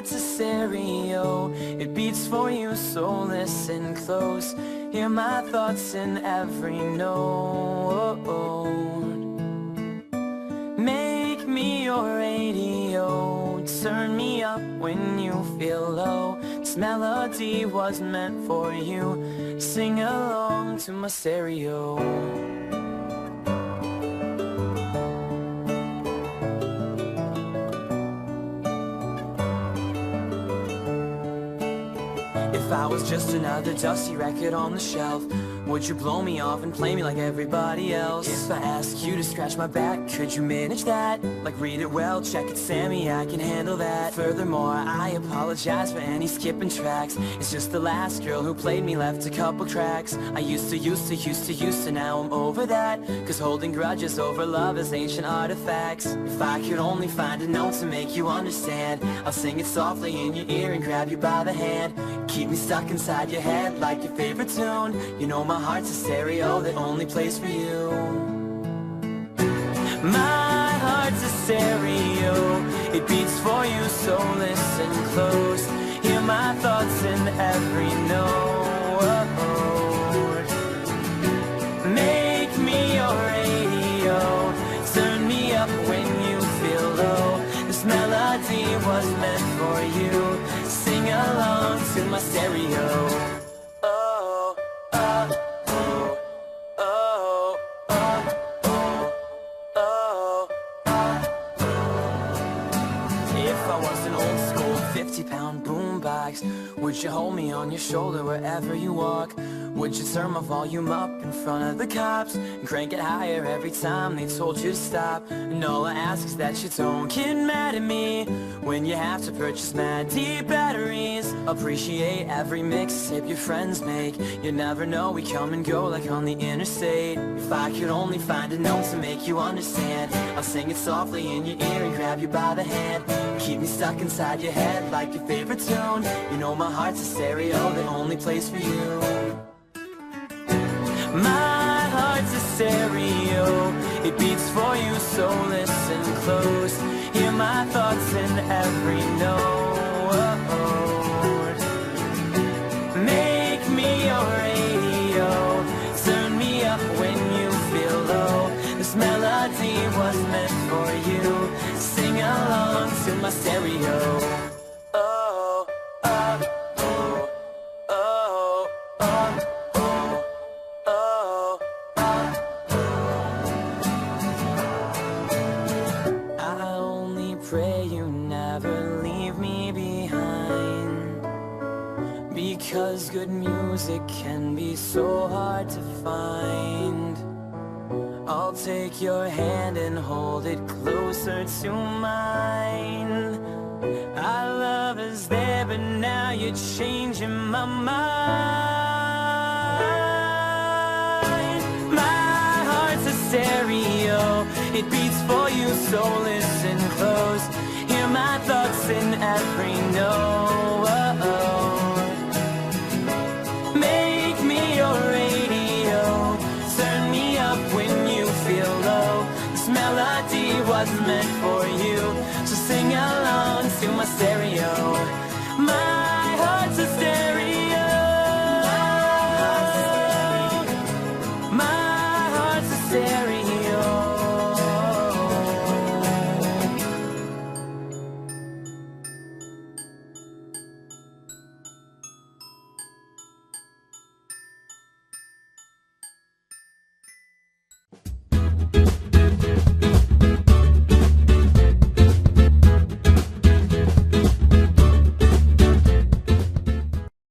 heart's a stereo, it beats for you, so listen close. Hear my thoughts in every note. Make me your radio, turn me up when you feel low. This melody was meant for you, sing along to my stereo. If I was just another dusty record on the shelf, would you blow me off and play me like everybody else? If I ask you to scratch my back, could you manage that? Like read it well, check it Sammy, I can handle that. Furthermore, I apologize for any skipping tracks. It's just the last girl who played me left a couple cracks. I used to, now I'm over that. Cause holding grudges over love is ancient artifacts. If I could only find a note to make you understand, I'll sing it softly in your ear and grab you by the hand. Keep me stuck inside your head like your favorite tune. You know my heart's a stereo that only plays for you. My heart's a stereo, it beats for you, so listen close. Hear my thoughts in every note. Make me your radio, turn me up when you feel low. This melody was meant for you, sing along to my stereo. Would you hold me on your shoulder wherever you walk? Would you turn my volume up in front of the cops and crank it higher every time they told you to stop? And all I ask is that you don't get mad at me when you have to purchase mad deep batteries. Appreciate every mixtape your friends make. You never know, we come and go like on the interstate. If I could only find a note to make you understand, I'll sing it softly in your ear and grab you by the hand. Keep me stuck inside your head like your favorite tune. You know my heart's a stereo that only plays for you. My heart's a stereo, it beats for you, so listen close. Hear my thoughts in every note. Make me your radio, turn me up when you feel low. This melody was meant for you, sing along to my stereo. Because good music can be so hard to find. I'll take your hand and hold it closer to mine. Our love is there, but now you're changing my mind. My heart's a stereo, it beats for you, so listen close. Hear my thoughts in every